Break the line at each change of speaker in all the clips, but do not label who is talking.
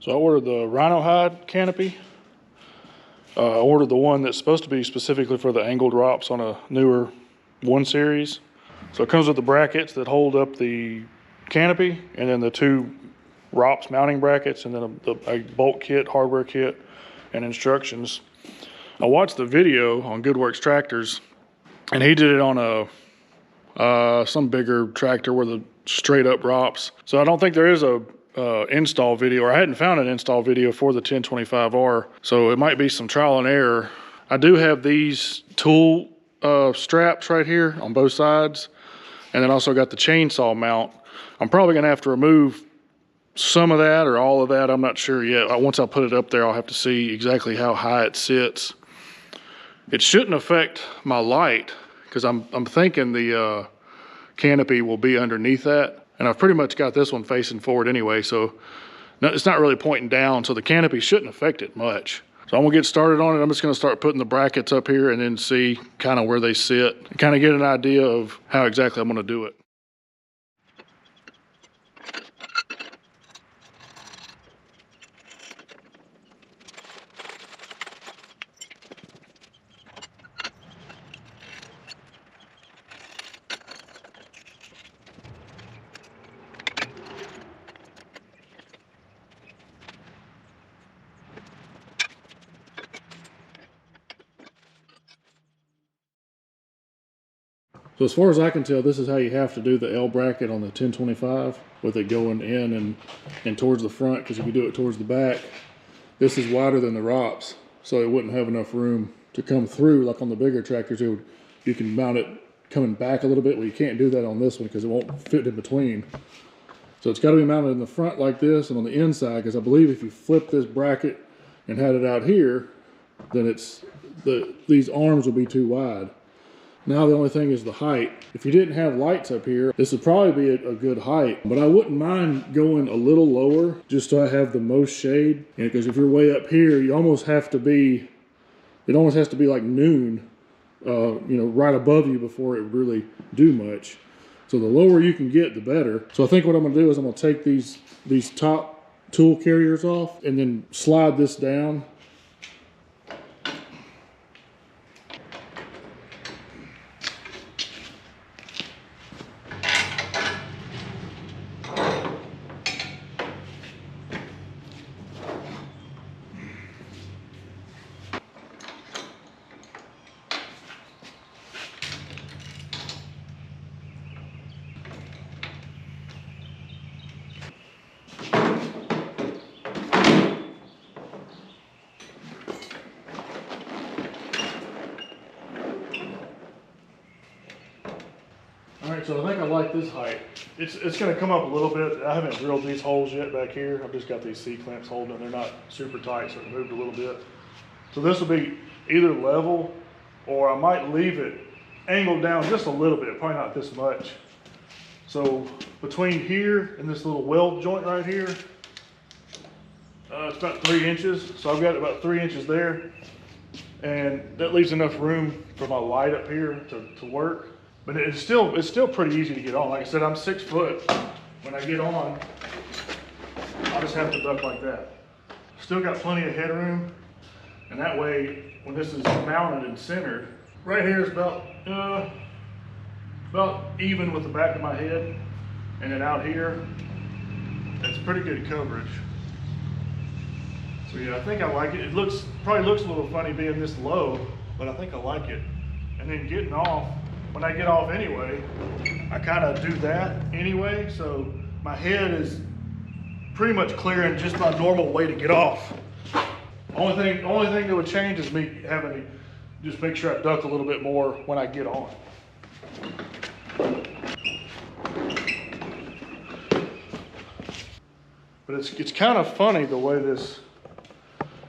So I ordered the Rhinohide Canopy. I ordered the one that's supposed to be specifically for the angled ROPS on a newer 1 series. So it comes with the brackets that hold up the canopy, and then the 2 ROPS mounting brackets, and then a bolt kit, hardware kit, and instructions. I watched the video on GoodWorks Tractors, and he did it on some bigger tractor with a straight up ROPS. So I don't think there is a install video, or I hadn't found an install video for the 1025R, so it might be some trial and error. I do have these tool straps right here on both sides, and then also got the chainsaw mount. I'm probably gonna have to remove some of that or all of that, I'm not sure yet. Once I put it up there, I'll have to see exactly how high it sits. It shouldn't affect my light, because I'm thinking the canopy will be underneath that. And I've pretty much got this one facing forward anyway, so it's not really pointing down, so the canopy shouldn't affect it much. So I'm gonna get started on it. I'm just gonna start putting the brackets up here and then see kind of where they sit, and kind of get an idea of how exactly I'm gonna do it. So as far as I can tell, this is how you have to do the L bracket on the 1025, with it going in and towards the front, because if you do it towards the back, this is wider than the ROPS, so it wouldn't have enough room to come through. Like on the bigger tractors, you can mount it coming back a little bit. Well, you can't do that on this one because it won't fit in between. So it's got to be mounted in the front like this, and on the inside, because I believe if you flip this bracket and had it out here, then these arms will be too wide. Now the only thing is the height. If you didn't have lights up here, this would probably be a good height, but I wouldn't mind going a little lower just so I have the most shade. Because if you're way up here, you almost have to be, it almost has to be like noon, you know, right above you before it really do much. So the lower you can get, the better. So I think what I'm gonna do is I'm gonna take these top tool carriers off and then slide this down. Alright, so I think I like this height. It's going to come up a little bit. I haven't drilled these holes yet back here. I've just got these C-clamps holding them. They're not super tight, so it moved a little bit. So this will be either level, or I might leave it angled down just a little bit, probably not this much. So between here and this little weld joint right here, it's about 3 inches. So I've got about 3 inches there, and that leaves enough room for my light up here to work. But it's still pretty easy to get on. Like I said, I'm 6 foot. When I get on, I just have to duck like that. Still got plenty of headroom, and that way, when this is mounted and centered, right here is about even with the back of my head, and then out here, it's pretty good coverage. So yeah, I think I like it. It probably looks a little funny being this low, but I think I like it. And then getting off, when I get off anyway, I kind of do that anyway, so my head is pretty much clearing just my normal way to get off. Only thing that would change is me having to just make sure I duck a little bit more when I get on. But it's kind of funny the way this,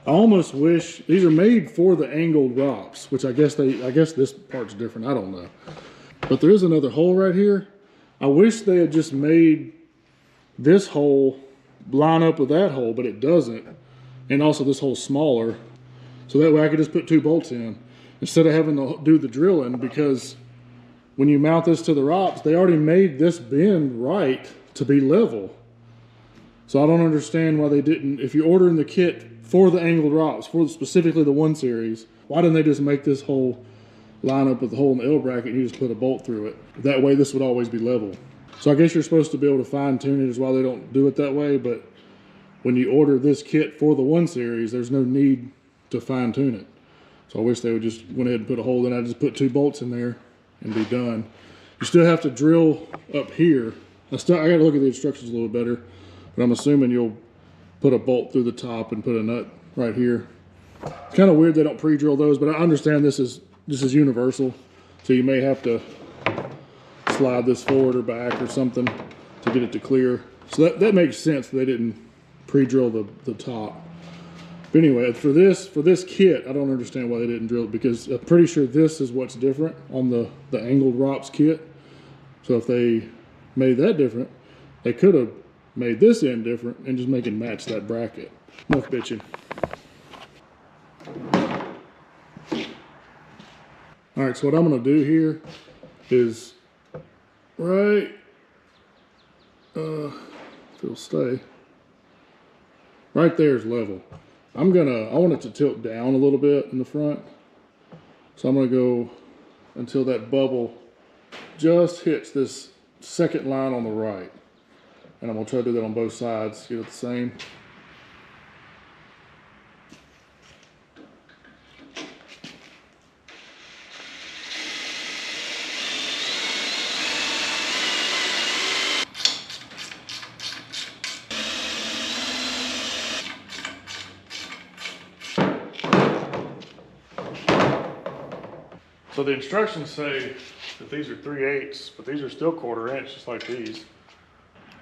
I almost wish, these are made for the angled ROPS, which I guess this part's different, I don't know. But there is another hole right here. I wish they had just made this hole line up with that hole, but it doesn't. And also this hole's smaller. So that way I could just put 2 bolts in instead of having to do the drilling, because when you mount this to the ROPS, they already made this bend right to be level. So I don't understand why they didn't, if you're ordering the kit for the angled ROPS, for specifically the 1 series, why didn't they just make this whole line up with the hole in the L bracket and you just put a bolt through it? That way this would always be level. So I guess you're supposed to be able to fine tune it, is why they don't do it that way, but when you order this kit for the 1 series, there's no need to fine tune it. So I wish they would just went ahead and put a hole in. I just put 2 bolts in there and be done. You still have to drill up here. I gotta look at the instructions a little better, but I'm assuming you'll put a bolt through the top and put a nut right here. It's kind of weird they don't pre-drill those, but I understand this is universal. So you may have to slide this forward or back or something to get it to clear. So that makes sense that they didn't pre-drill the top. But anyway, for this kit, I don't understand why they didn't drill it, because I'm pretty sure this is what's different on the angled ROPS kit. So if they made that different, they could have made this end different and just make it match that bracket. Enough bitching. All right, so what I'm gonna do here is if it'll stay, right there is level. I want it to tilt down a little bit in the front. So I'm gonna go until that bubble just hits this second line on the right. And I'm gonna try to do that on both sides, get it the same. So the instructions say that these are 3/8, but these are still 1/4 inch, just like these.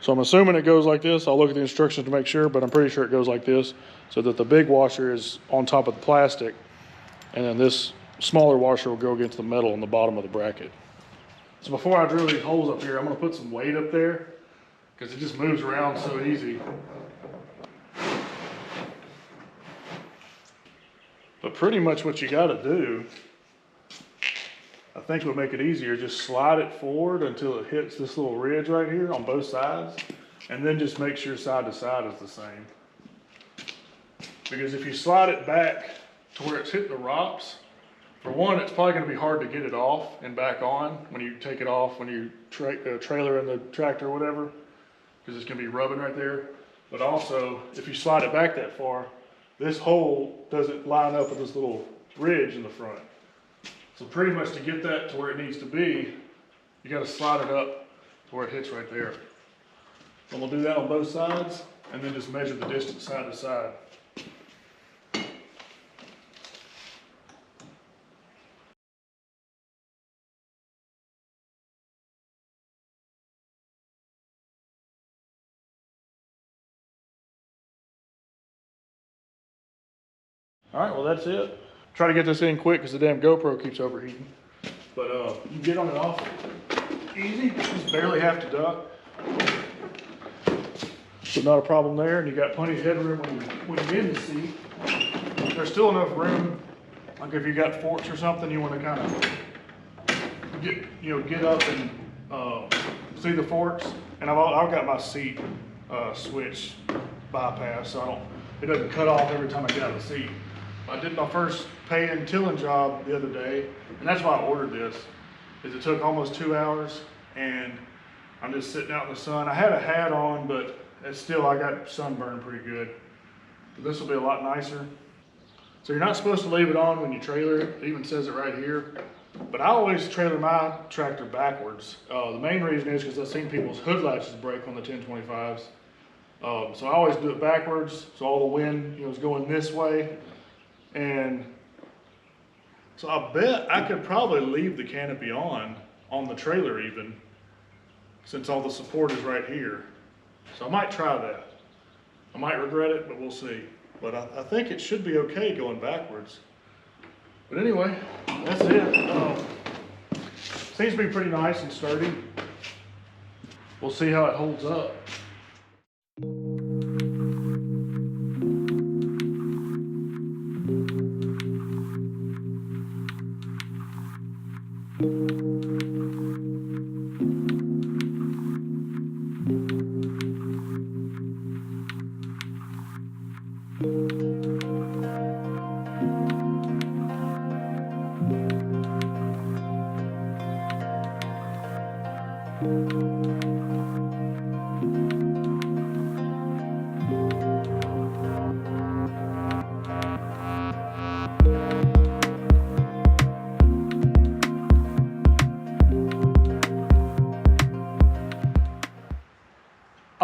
So I'm assuming it goes like this. I'll look at the instructions to make sure, but I'm pretty sure it goes like this, so that the big washer is on top of the plastic, and then this smaller washer will go against the metal on the bottom of the bracket. So before I drill these holes up here, I'm gonna put some weight up there, because it just moves around so easy. But pretty much what you gotta do, I think would make it easier, just slide it forward until it hits this little ridge right here on both sides, and then just make sure side to side is the same. Because if you slide it back to where it's hit the ROPS, for one, it's probably gonna be hard to get it off and back on when you take it off, when you trailer in the tractor or whatever, because it's gonna be rubbing right there. But also, if you slide it back that far, this hole doesn't line up with this little ridge in the front. So pretty much to get that to where it needs to be, you gotta slide it up to where it hits right there. So we'll do that on both sides, and then just measure the distance side to side. All right, well that's it. Try to get this in quick because the damn GoPro keeps overheating. But you can get on and off easy, just barely have to duck. So not a problem there, and you got plenty of headroom when you're in the seat. There's still enough room, like if you got forks or something, you want to kind of get up and see the forks. And I've got my seat switch bypass, so it doesn't cut off every time I get out of the seat. I did my first pay-in tilling job the other day, and that's why I ordered this, is it took almost 2 hours, and I'm just sitting out in the sun. I had a hat on, but it's still, I got sunburned pretty good. But this will be a lot nicer. So you're not supposed to leave it on when you trailer it. It even says it right here. But I always trailer my tractor backwards. The main reason is because I've seen people's hood latches break on the 1025s. So I always do it backwards, so all the wind is going this way. And so I bet I could probably leave the canopy on the trailer even, since all the support is right here. So I might try that. I might regret it, but we'll see. But I think it should be okay going backwards. But anyway, that's it. Seems to be pretty nice and sturdy. We'll see how it holds up.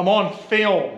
I'm on film.